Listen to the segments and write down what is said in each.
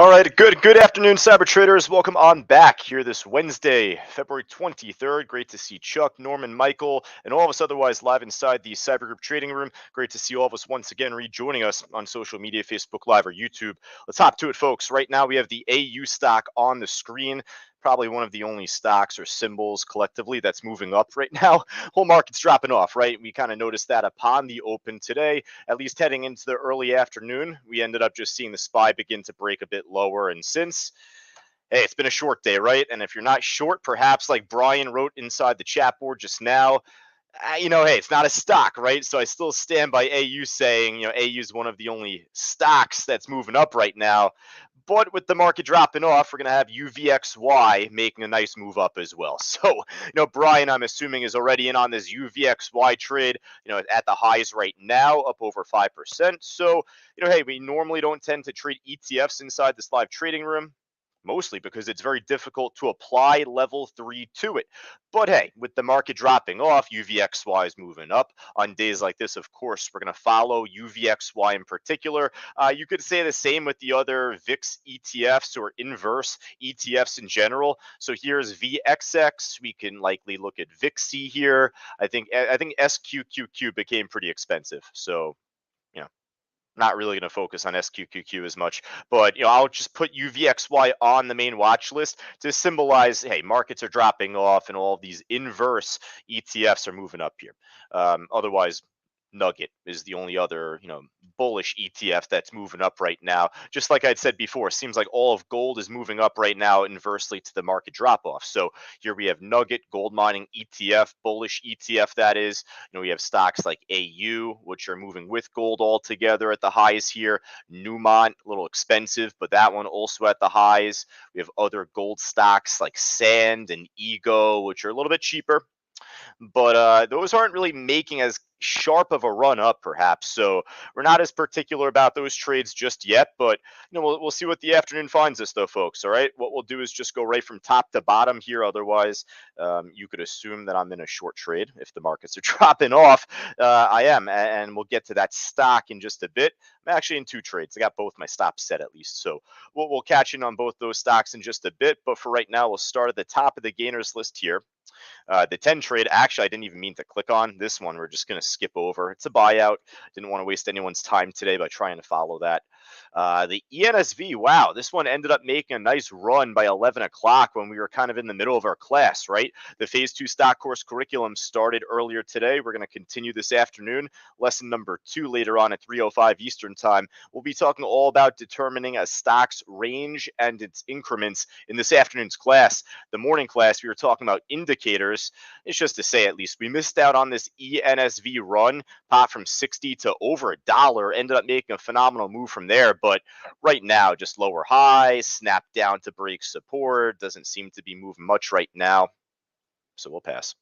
All right, good afternoon, cyber traders. Welcome on back here this Wednesday, February 23rd. Great to see Chuck, Norman, Michael, and all of us otherwise live inside the Cyber Group trading room. Great to see all of us once again rejoining us on social media, Facebook Live or YouTube. Let's hop to it, folks. Right now we have the AU stock on the screen. Probably one of the only stocks or symbols collectively that's moving up right now. Whole market's dropping off, right? We kind of noticed that upon the open today, at least heading into the early afternoon. We ended up just seeing the SPY begin to break a bit lower. And since, hey, it's been a short day, right? And if you're not short, perhaps like Brian wrote inside the chat board just now, hey, it's not a stock, right? So I still stand by AU saying, AU is one of the only stocks that's moving up right now. But with the market dropping off, we're going to have UVXY making a nice move up as well. So, Brian, I'm assuming, is already in on this UVXY trade, at the highs right now, up over 5%. So, hey, we normally don't tend to trade ETFs inside this live trading room, mostly because it's very difficult to apply level 3 to it. But hey, with the market dropping off, UVXY is moving up. On days like this, of course, we're going to follow UVXY in particular. You could say the same with the other VIX ETFs or inverse ETFs in general. So here's VXX. We can likely look at Uvxy here. I think SQQQ became pretty expensive. So, not really going to focus on SQQQ as much, but I'll just put UVXY on the main watch list to symbolize, hey, markets are dropping off and all of these inverse ETFs are moving up here. Otherwise, Nugget is the only other, bullish ETF that's moving up right now. Just like I'd said before, seems like all of gold is moving up right now inversely to the market drop off. So here we have Nugget, gold mining ETF, bullish ETF that is. We have stocks like AU, which are moving with gold altogether at the highs here. Newmont, a little expensive, but that one also at the highs. We have other gold stocks like Sand and Ego, which are a little bit cheaper. But those aren't really making as sharp of a run up, perhaps. So we're not as particular about those trades just yet. But we'll see what the afternoon finds us, though, folks. All right. What we'll do is just go right from top to bottom here. Otherwise, you could assume that I'm in a short trade if the markets are dropping off. I am, and we'll get to that stock in just a bit. I'm actually in two trades. I got both my stops set at least. So we'll catch in on both those stocks in just a bit. But for right now, we'll start at the top of the gainers list here. The 10 trade, actually, I didn't even mean to click on this one. We're just going to skip over. It's a buyout. Didn't want to waste anyone's time today by trying to follow that. The ENSV, wow, this one ended up making a nice run by 11 o'clock when we were kind of in the middle of our class, right? The phase 2 stock course curriculum started earlier today. We're going to continue this afternoon. Lesson number 2 later on at 3:05 Eastern time. We'll be talking all about determining a stock's range and its increments in this afternoon's class. The morning class, we were talking about indicators. It's just to say, at least, we missed out on this ENSV run, popped from 60 to over $1, ended up making a phenomenal move from there. But right now, just lower high, snap down to break support. Doesn't seem to be moving much right now. So we'll pass.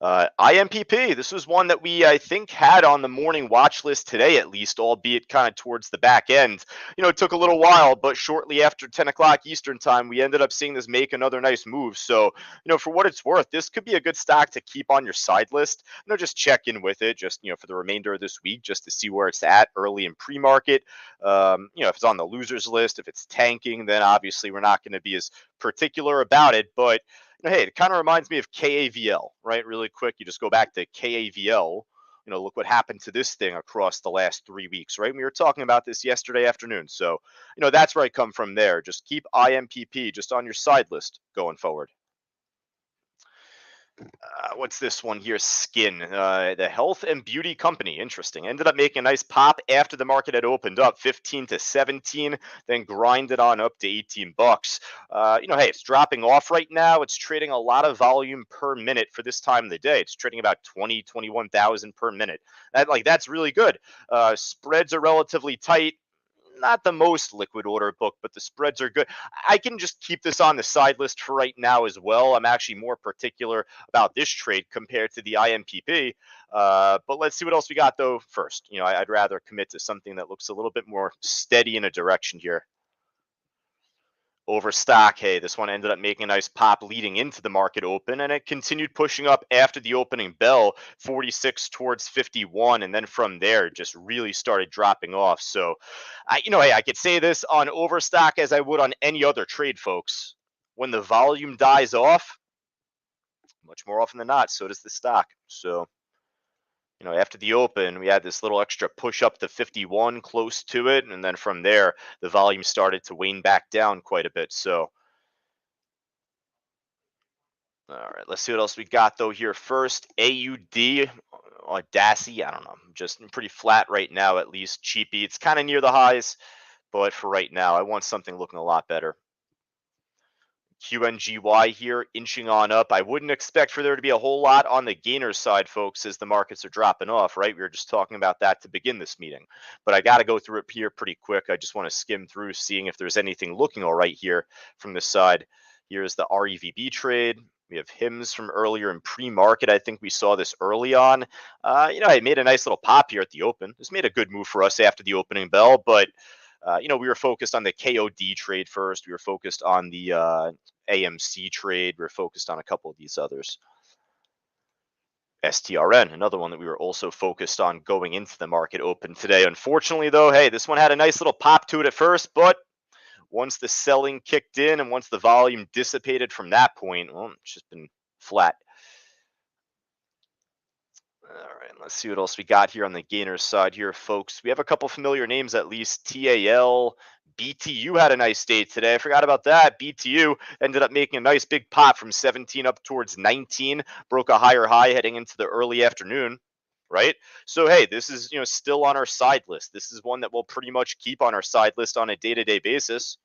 IMPP, this was one that we, I think, had on the morning watch list today, at least, albeit kind of towards the back end. It took a little while, but shortly after 10 o'clock Eastern time, we ended up seeing this make another nice move. So, for what it's worth, this could be a good stock to keep on your side list. Just check in with it, just, for the remainder of this week, just to see where it's at early in pre-market. If it's on the losers list, if it's tanking, then obviously we're not going to be as particular about it. But hey, it kind of reminds me of KAVL, right? Really quick, you just go back to KAVL. Look what happened to this thing across the last 3 weeks, right? We were talking about this yesterday afternoon. So, that's where I come from there. Just keep IMPP just on your side list going forward. What's this one here? Skin, the health and beauty company. Interesting. Ended up making a nice pop after the market had opened up, 15 to 17, then grinded on up to $18. Hey, it's dropping off right now. It's trading a lot of volume per minute for this time of the day. It's trading about 21,000 per minute. That's really good. Spreads are relatively tight. Not the most liquid order book, but the spreads are good. I can just keep this on the side list for right now as well. I'm actually more particular about this trade compared to the IMPP. But let's see what else we got, though, first. I'd rather commit to something that looks a little bit more steady in a direction here. Overstock, hey, this one ended up making a nice pop leading into the market open, and it continued pushing up after the opening bell, 46 towards 51, and then from there just really started dropping off. So, hey, I could say this on Overstock as I would on any other trade, folks. When the volume dies off, much more often than not, so does the stock. So, after the open, we had this little extra push up to 51 close to it. And then from there, the volume started to wane back down quite a bit. So, all right, let's see what else we got though here first. AUD, Audacity, I don't know, just pretty flat right now, at least. Cheapy, it's kind of near the highs, but for right now, I want something looking a lot better. QNGY here inching on up. I wouldn't expect for there to be a whole lot on the gainer side, folks, as the markets are dropping off, right? We were just talking about that to begin this meeting. But I got to go through it here pretty quick. I just want to skim through, seeing if there's anything looking all right here from this side. Here's the REVB trade. We have HIMS from earlier in pre-market. I think we saw this early on. It made a nice little pop here at the open. This made a good move for us after the opening bell, but we were focused on the KOD trade first. We were focused on the AMC trade. We were focused on a couple of these others. STRN, another one that we were also focused on going into the market open today. Unfortunately, though, hey, this one had a nice little pop to it at first, but once the selling kicked in and once the volume dissipated from that point, well, it's just been flat. All right, let's see what else we got here on the gainers side here, folks. We have a couple familiar names at least. TAL, BTU had a nice day today. I forgot about that. BTU ended up making a nice big pop from 17 up towards 19, broke a higher high heading into the early afternoon, right? So, hey, this is, still on our side list. This is one that we'll pretty much keep on our side list on a day-to-day basis.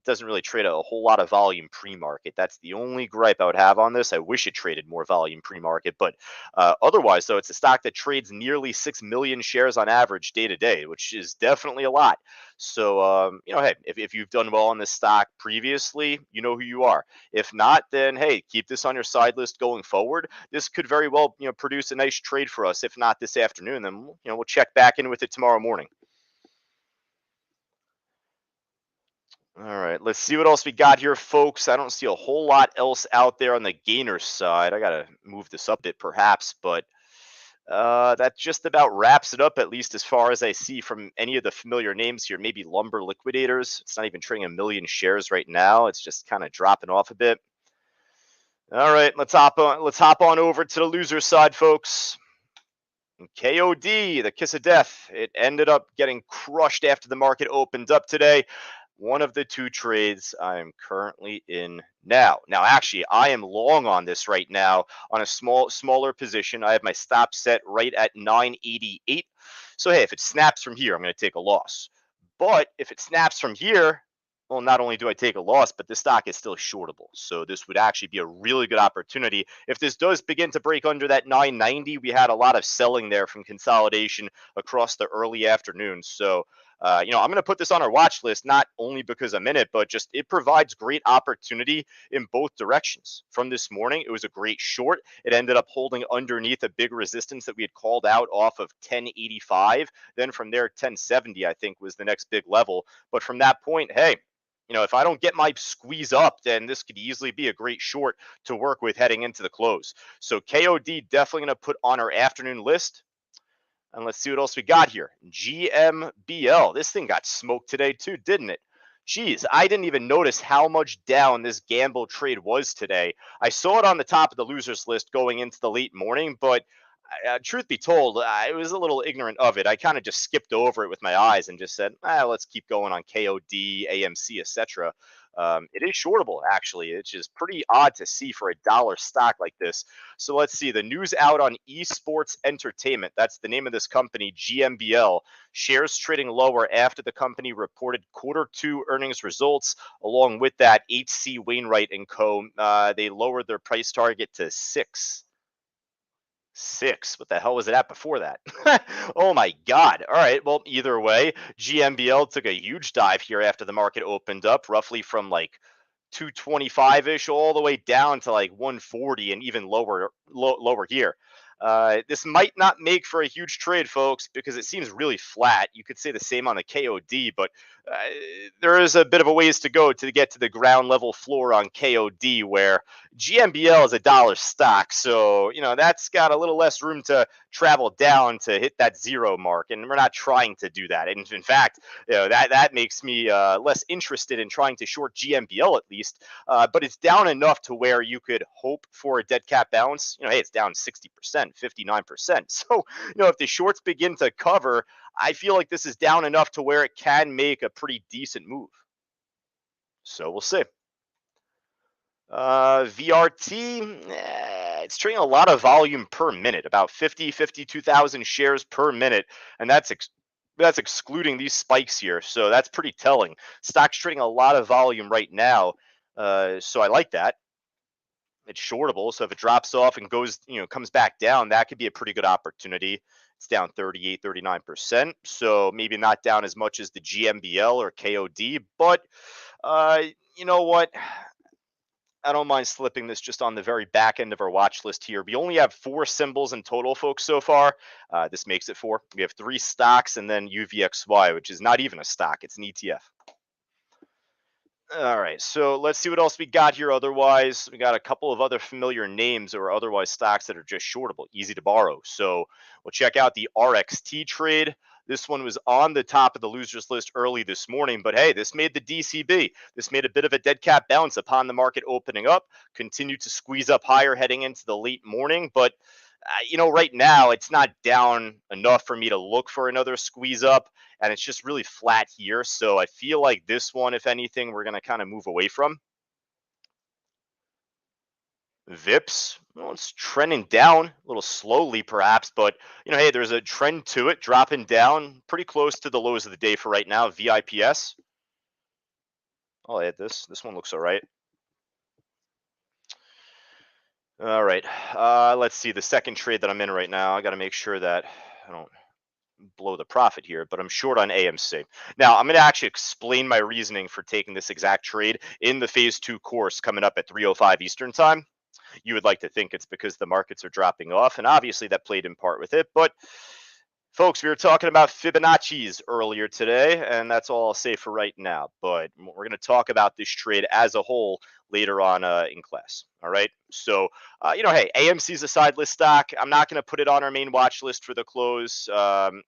Doesn't really trade a whole lot of volume pre-market. That's the only gripe I would have on this. I wish it traded more volume pre-market, but otherwise, though, it's a stock that trades nearly 6 million shares on average day to day, which is definitely a lot. So, hey, if you've done well on this stock previously, you know who you are. If not, then hey, keep this on your side list going forward. This could very well, produce a nice trade for us. If not this afternoon, then we'll check back in with it tomorrow morning. All right, let's see what else we got here, folks. I don't see a whole lot else out there on the gainer side. I got to move this up a bit, perhaps, but that just about wraps it up, at least as far as I see from any of the familiar names here. Maybe Lumber Liquidators. It's not even trading 1 million shares right now. It's just kind of dropping off a bit. All right, let's hop on over to the loser side, folks. KOD, the kiss of death. It ended up getting crushed after the market opened up today. One of the two trades I am currently in now. Now, actually, I am long on this right now on a smaller position. I have my stop set right at 988. So, hey, if it snaps from here, I'm going to take a loss. But if it snaps from here, well, not only do I take a loss, but the stock is still shortable. So this would actually be a really good opportunity. If this does begin to break under that 990, we had a lot of selling there from consolidation across the early afternoon. So, I'm going to put this on our watch list, not only because I'm in it, but just it provides great opportunity in both directions. From this morning, it was a great short. It ended up holding underneath a big resistance that we had called out off of 1085. Then from there, 1070, I think, was the next big level. But from that point, hey, if I don't get my squeeze up, then this could easily be a great short to work with heading into the close. So KOD definitely going to put on our afternoon list. And let's see what else we got here. GMBL. This thing got smoked today too, didn't it? Geez, I didn't even notice how much down this gamble trade was today. I saw it on the top of the losers list going into the late morning, but truth be told, I was a little ignorant of it. I kind of just skipped over it with my eyes and just said, let's keep going on KOD, AMC, etc. It is shortable, actually. It's just pretty odd to see for a dollar stock like this. So let's see. The news out on Esports Entertainment. That's the name of this company, GMBL. Shares trading lower after the company reported Q2 earnings results. Along with that, H.C. Wainwright & Co., they lowered their price target to 6. What the hell was it at before that? Oh my God. All right. Well, either way, GMBL took a huge dive here after the market opened up, roughly from like 225-ish all the way down to like 140 and even lower here. This might not make for a huge trade, folks, because it seems really flat. You could say the same on the KOD, but uh, there is a bit of a ways to go to get to the ground level floor on KOD, where GMBL is a dollar stock. So, that's got a little less room to travel down to hit that zero mark. And we're not trying to do that. And in fact, that makes me less interested in trying to short GMBL at least. But it's down enough to where you could hope for a dead cat bounce. Hey, it's down 60%, 59%. So, if the shorts begin to cover, I feel like this is down enough to where it can make a pretty decent move. So we'll see. VRT, it's trading a lot of volume per minute, about 52,000 shares per minute, and that's excluding these spikes here. So that's pretty telling. Stock's trading a lot of volume right now, so I like that. It's shortable, so if it drops off and goes, comes back down, that could be a pretty good opportunity. It's down 38, 39%, so maybe not down as much as the GMBL or KOD, but you know what? I don't mind slipping this just on the very back end of our watch list here. We only have 4 symbols in total, folks, so far. This makes it 4. We have 3 stocks and then Uvxy, which is not even a stock. It's an ETF. All right, so let's see what else we got here. Otherwise, we got a couple of other familiar names or otherwise stocks that are just shortable, easy to borrow. So we'll check out the RXT trade. This one was on the top of the losers list early this morning, but hey, this made the DCB. This made a bit of a dead cat bounce upon the market opening up, continued to squeeze up higher heading into the late morning, but right now it's not down enough for me to look for another squeeze up, and it's just really flat here. So I feel like this one, if anything, we're going to kind of move away from. VIPs, well, it's trending down a little slowly perhaps, but hey, there's a trend to it, dropping down pretty close to the lows of the day for right now. VIPS, I'll add this. This one looks all right. All right, let's see the second trade that I'm in right now. I got to make sure that I don't blow the profit here, but I'm short on AMC. Now, I'm going to actually explain my reasoning for taking this exact trade in the phase 2 course coming up at 3:05 Eastern time. You would like to think it's because the markets are dropping off, and obviously that played in part with it, but folks, we were talking about Fibonacci's earlier today, and that's all I'll say for right now. But we're going to talk about this trade as a whole later on in class. All right. So, hey, AMC's a side list stock. I'm not going to put it on our main watch list for the close. I'm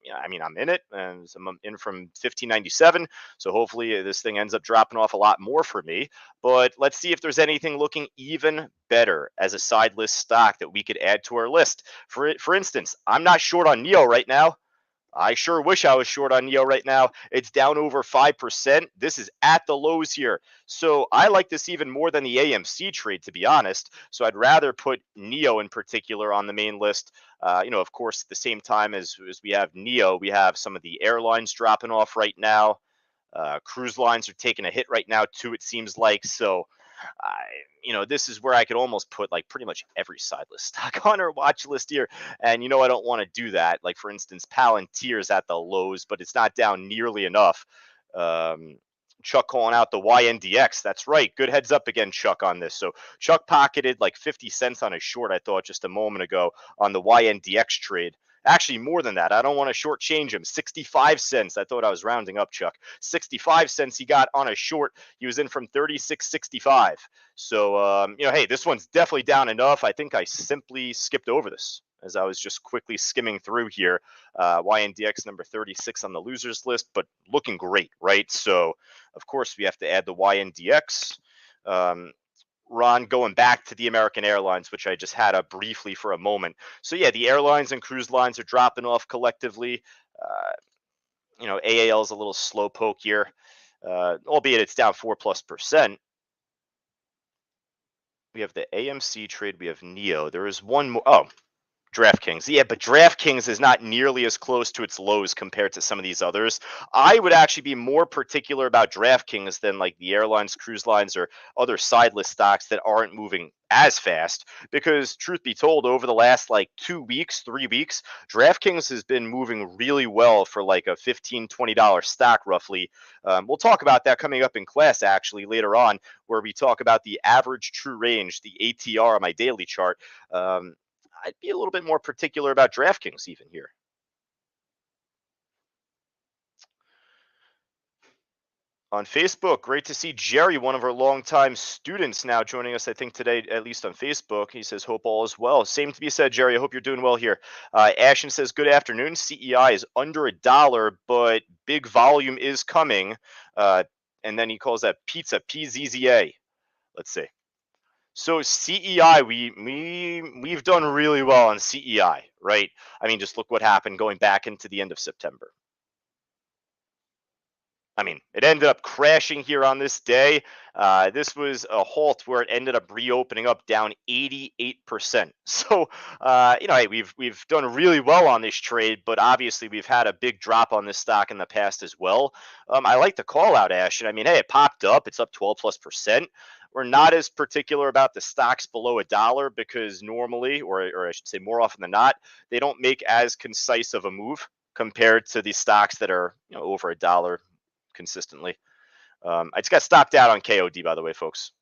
in it, and I'm in from 1597. So hopefully this thing ends up dropping off a lot more for me. But let's see if there's anything looking even better as a side list stock that we could add to our list. For instance, I'm not short on NEO right now. I sure wish I was short on NEO right now. It's down over 5%. This is at the lows here. So I like this even more than the AMC trade, to be honest. So I'd rather put NEO in particular on the main list. Of course, at the same time as we have NEO, we have some of the airlines dropping off right now. Cruise lines are taking a hit right now, too, it seems like. So this is where I could almost put like pretty much every side list stock on our watch list here. And I don't want to do that. Like for instance, Palantir's at the lows, but it's not down nearly enough. Chuck calling out the YNDX. That's right. Good heads up again, Chuck, on this. So Chuck pocketed like 50 cents on a short, I thought just a moment ago on the YNDX trade. Actually, more than that. I don't want to shortchange him. 65 cents. I thought I was rounding up, Chuck. 65 cents he got on a short. He was in from 36.65. So, hey, this one's definitely down enough. I think I simply skipped over this as I was just quickly skimming through here. YNDX number 36 on the losers list, but looking great, right? So, of course, we have to add the YNDX. Ron, going back to the American Airlines, which I just had up briefly for a moment. So yeah, the airlines and cruise lines are dropping off collectively. AAL is a little slow poke here, albeit it's down 4+%. We have the AMC trade. We have NEO. There is one more. Oh, DraftKings. Yeah, but DraftKings is not nearly as close to its lows compared to some of these others. I would actually be more particular about DraftKings than like the airlines, cruise lines, or other side list stocks that aren't moving as fast. Because truth be told, over the last like 2 weeks, 3 weeks, DraftKings has been moving really well for like a $15, $20 stock roughly. We'll talk about that coming up in class actually later on, where we talk about the average true range, the ATR on my daily chart. I'd be a little bit more particular about DraftKings even here. On Facebook, great to see Jerry, one of our longtime students, now joining us, I think, today, at least on Facebook. He says, hope all is well. Same to be said, Jerry. I hope you're doing well here. Ashton says, good afternoon. CEI is under $1, but big volume is coming. And then he calls that pizza, PZZA. Let's see. So CEI, we've done really well on CEI, right? I mean, just look what happened going back into the end of September. I mean, it ended up crashing here on this day. This was a halt where it ended up reopening up down 88%. So, hey, we've done really well on this trade, but obviously we've had a big drop on this stock in the past as well. I like the call out, Ashton. I mean, hey, it popped up. It's up 12+%. We're not as particular about the stocks below $1 because normally, or I should say more often than not, they don't make as concise of a move compared to the stocks that are over $1 consistently. I just got stopped out on KOD, by the way, folks.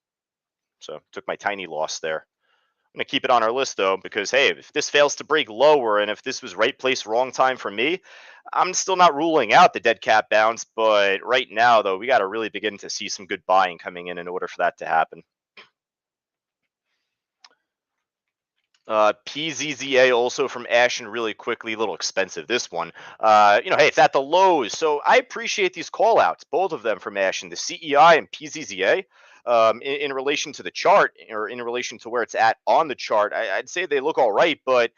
So took my tiny loss there. I'm going to keep it on our list, though, because, hey, if this fails to break lower and if this was right place, wrong time for me, I'm still not ruling out the dead cat bounce. But right now, though, we got to really begin to see some good buying coming in order for that to happen. PZZA also from Ashton really quickly, a little expensive, this one. Hey, it's at the lows. So I appreciate these call outs, both of them from Ashton, the CEI and PZZA. In relation to the chart or in relation to where it's at on the chart, I'd say they look all right, but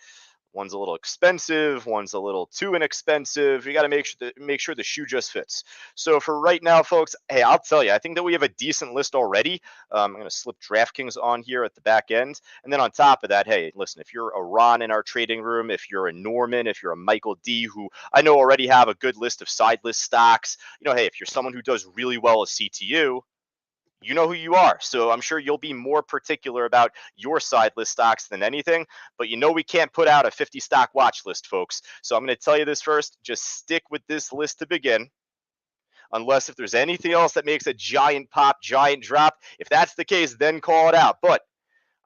one's a little expensive, one's a little too inexpensive. You got to make sure the shoe just fits. So for right now, folks, hey, I'll tell you, I think that we have a decent list already. I'm going to slip DraftKings on here at the back end. And then on top of that, hey, listen, if you're a Ron in our trading room, if you're a Norman, if you're a Michael D, who I know already have a good list of side list stocks, hey, if you're someone who does really well as CTU, you know who you are. So I'm sure you'll be more particular about your side list stocks than anything, but we can't put out a 50 stock watch list, folks. So I'm going to tell you this first, just stick with this list to begin. Unless if there's anything else that makes a giant pop, giant drop, if that's the case, then call it out. But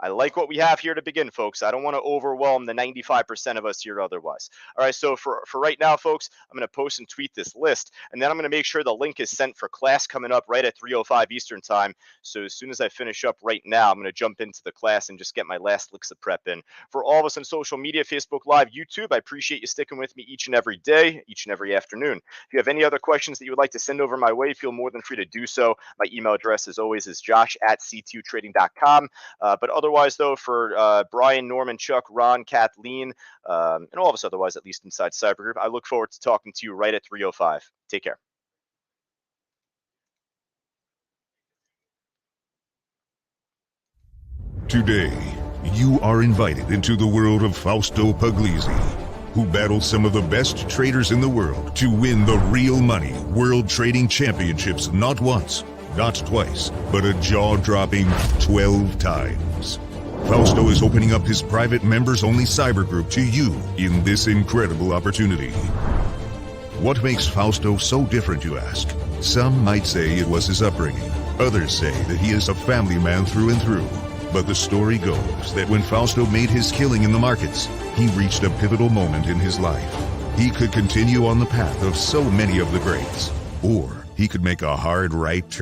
I like what we have here to begin, folks. I don't want to overwhelm the 95% of us here otherwise. All right, so for right now, folks, I'm going to post and tweet this list, and then I'm going to make sure the link is sent for class coming up right at 3:05 Eastern time. So as soon as I finish up right now, I'm going to jump into the class and just get my last licks of prep in. For all of us on social media, Facebook Live, YouTube, I appreciate you sticking with me each and every day, each and every afternoon. If you have any other questions that you would like to send over my way, feel more than free to do so. My email address, as always, is josh@c2trading.com. But otherwise, though, for Brian, Norman, Chuck, Ron, Kathleen, and all of us otherwise, at least inside Cyber Group, I look forward to talking to you right at 3:05. Take care. Today, you are invited into the world of Fausto Pugliese, who battles some of the best traders in the world to win the real money World Trading Championships not once, not twice, but a jaw-dropping 12 times. Fausto is opening up his private members-only cyber group to you in this incredible opportunity. What makes Fausto so different, you ask? Some might say it was his upbringing. Others say that he is a family man through and through. But the story goes that when Fausto made his killing in the markets, he reached a pivotal moment in his life. He could continue on the path of so many of the greats, or he could make a hard right turn.